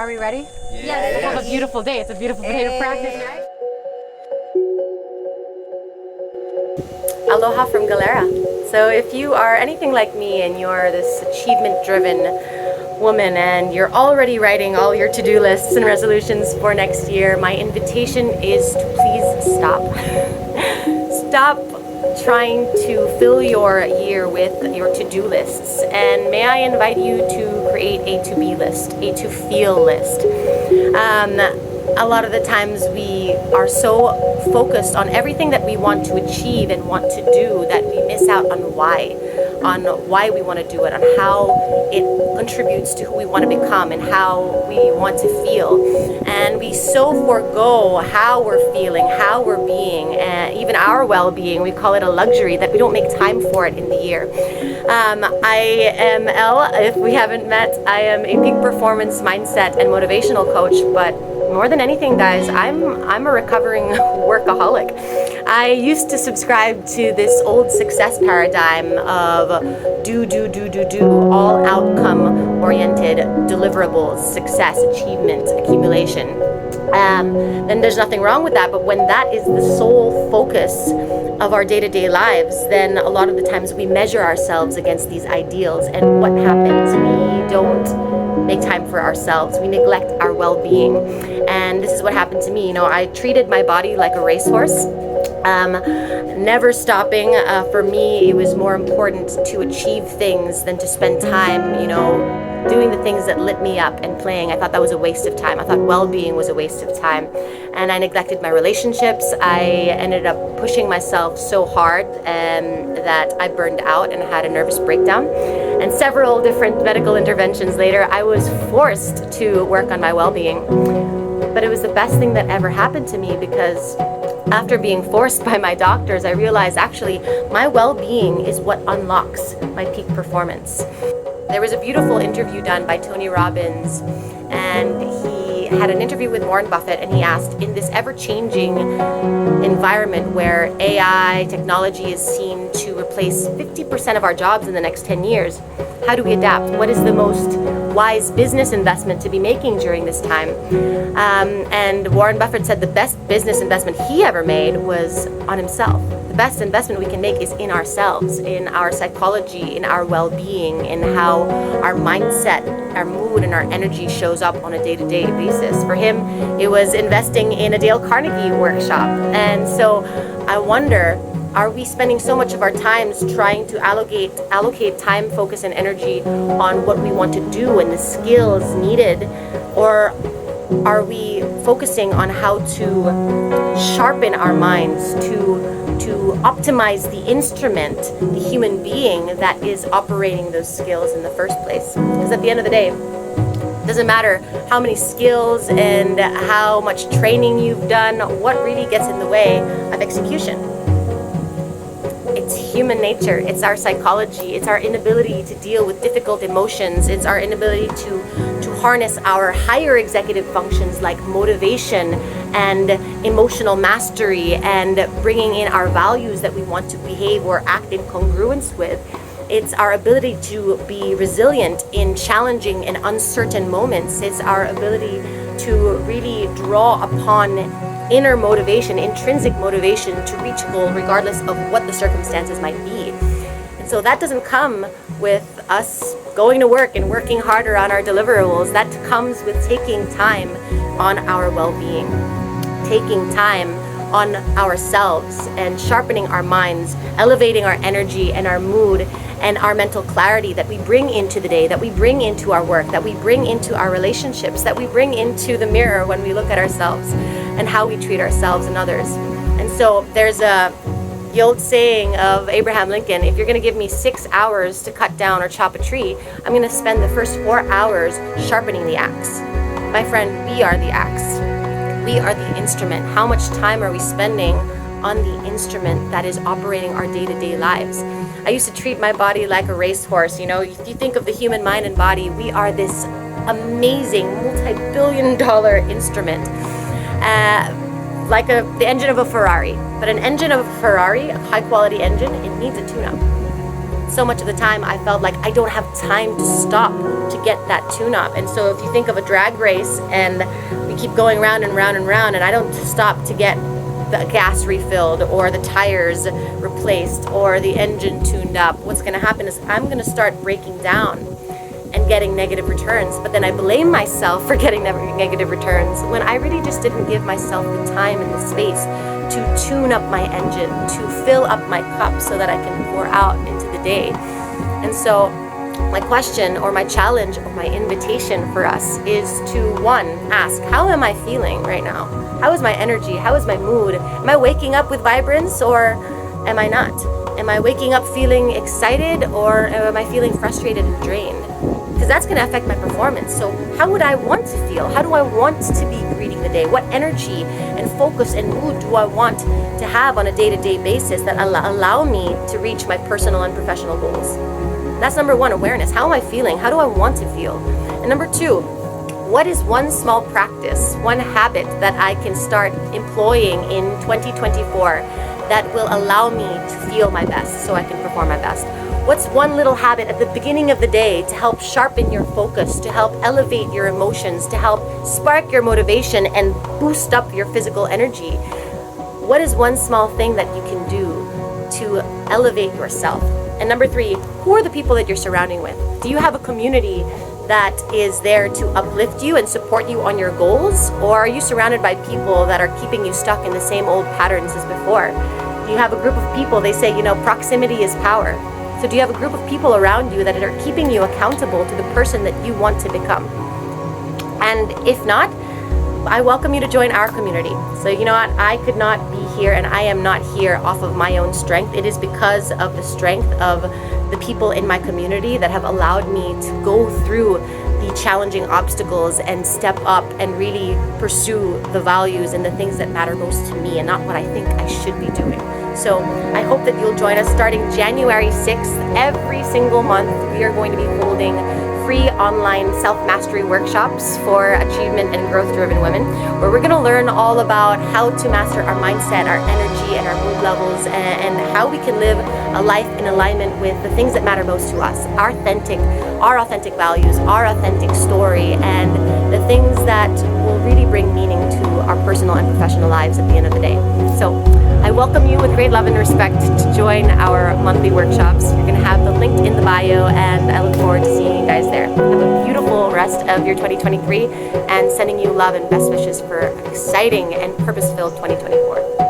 Are we ready? Yes. It's a beautiful day. It's a beautiful day to practice, right? Aloha from Galera. So if you are anything like me and you're this achievement-driven woman and you're already writing all your to-do lists and resolutions for next year, my invitation is to please stop. Stop trying to fill your year with your to-do lists, and may I invite you to create a to-be list, a to-feel list. A lot of the times we are so focused on everything that we want to achieve and want to do that we miss out on why we want to do it, on how it contributes to who we want to become and how we want to feel. And we so forego how we're feeling, how we're being, even our well-being. We call it a luxury that we don't make time for it in the year. I am Elle. If we haven't met, I am a peak performance mindset and motivational coach, but more than anything, guys, I'm a recovering workaholic. I used to subscribe to this old success paradigm of do, all outcome-oriented deliverables, success, achievement, accumulation. Then there's nothing wrong with that, but when that is the sole focus of our day-to-day lives, then a lot of the times we measure ourselves against these ideals, and what happens? We don't make time for ourselves. We neglect our well-being, and this is what happened to me. You know, I treated my body like a racehorse, never stopping. For me, it was more important to achieve things than to spend time, you know, doing the things that lit me up and playing. I thought that was a waste of time. I thought well-being was a waste of time, and I neglected my relationships. I ended up pushing myself so hard that I burned out and had a nervous breakdown. And several different medical interventions later, I was forced to work on my well-being. But it was the best thing that ever happened to me, because after being forced by my doctors, I realized actually my well-being is what unlocks my peak performance. There was a beautiful interview done by Tony Robbins, and he had an interview with Warren Buffett, and he asked, in this ever-changing environment where AI technology is seen to replace 50% of our jobs in the next 10 years, how do we adapt? What is the most wise business investment to be making during this time? And Warren Buffett said the best business investment he ever made was on himself. The best investment we can make is in ourselves, in our psychology, in our well-being, in how our mindset, our mood, and our energy shows up on a day-to-day basis. For him, it was investing in a Dale Carnegie workshop. And so I wonder, are we spending so much of our times trying to allocate time, focus, and energy on what we want to do and the skills needed? Or are we focusing on how to sharpen our minds, to optimize the instrument, the human being that is operating those skills in the first place? Because at the end of the day, it doesn't matter how many skills and how much training you've done, what really gets in the way of execution? It's human nature, it's our psychology, it's our inability to deal with difficult emotions, it's our inability to harness our higher executive functions like motivation and emotional mastery and bringing in our values that we want to behave or act in congruence with. It's our ability to be resilient in challenging and uncertain moments. It's our ability to really draw upon inner motivation, intrinsic motivation to reach a goal regardless of what the circumstances might be. And so that doesn't come with us going to work and working harder on our deliverables. That comes with taking time on our well-being, taking time on ourselves and sharpening our minds, elevating our energy and our mood and our mental clarity that we bring into the day, that we bring into our work, that we bring into our relationships, that we bring into the mirror when we look at ourselves and how we treat ourselves and others. And so there's the old saying of Abraham Lincoln, if you're going to give me 6 hours to cut down or chop a tree, I'm going to spend the first 4 hours sharpening the axe. My friend, we are the axe. We are the instrument. How much time are we spending on the instrument that is operating our day-to-day lives? I used to treat my body like a racehorse. You know, if you think of the human mind and body, we are this amazing multi-billion-dollar instrument, like the engine of a Ferrari. But an engine of a Ferrari, a high-quality engine, it needs a tune-up. so much of the time I felt like I don't have time to stop to get that tune-up. And so if you think of a drag race and we keep going round and round and round, and I don't stop to get the gas refilled or the tires replaced or the engine tuned up, what's going to happen is I'm going to start breaking down and getting negative returns. But then I blame myself for getting negative returns when I really just didn't give myself the time and the space to tune up my engine, to fill up my cup so that I can pour out into the day. And so my question or my challenge or my invitation for us is to, one, ask, how am I feeling right now? How is my energy? How is my mood? Am I waking up with vibrance or am I not? Am I waking up feeling excited or am I feeling frustrated and drained? Because that's going to affect my performance. So how would I want to feel? How do I want to be greeting the day? What energy and focus and mood do I want to have on a day-to-day basis that allow me to reach my personal and professional goals? That's number one, awareness. How am I feeling? How do I want to feel? And number two, what is one small practice, one habit that I can start employing in 2024 that will allow me to feel my best so I can perform my best? What's one little habit at the beginning of the day to help sharpen your focus, to help elevate your emotions, to help spark your motivation and boost up your physical energy? What is one small thing that you can do to elevate yourself? And number three, who are the people that you're surrounding with? Do you have a community that is there to uplift you and support you on your goals? Or are you surrounded by people that are keeping you stuck in the same old patterns as before? Do you have a group of people, they say, proximity is power. So do you have a group of people around you that are keeping you accountable to the person that you want to become? And if not, I welcome you to join our community. So you know what? I could not be here and I am not here off of my own strength. It is because of the strength of the people in my community that have allowed me to go through the challenging obstacles and step up and really pursue the values and the things that matter most to me and not what I think I should be doing. So I hope that you'll join us starting January 6th. Every single month, we are going to be holding free online self-mastery workshops for achievement and growth-driven women, where we're going to learn all about how to master our mindset, our energy, and our mood levels, and how we can live a life in alignment with the things that matter most to us, our authentic values, our authentic story, and the things that will really bring meaning to our personal and professional lives at the end of the day. So I welcome you with great love and respect to join our monthly workshops. You're going to have the link in the bio, and I look forward to seeing you guys there. Have a beautiful rest of your 2023 and sending you love and best wishes for an exciting and purpose-filled 2024.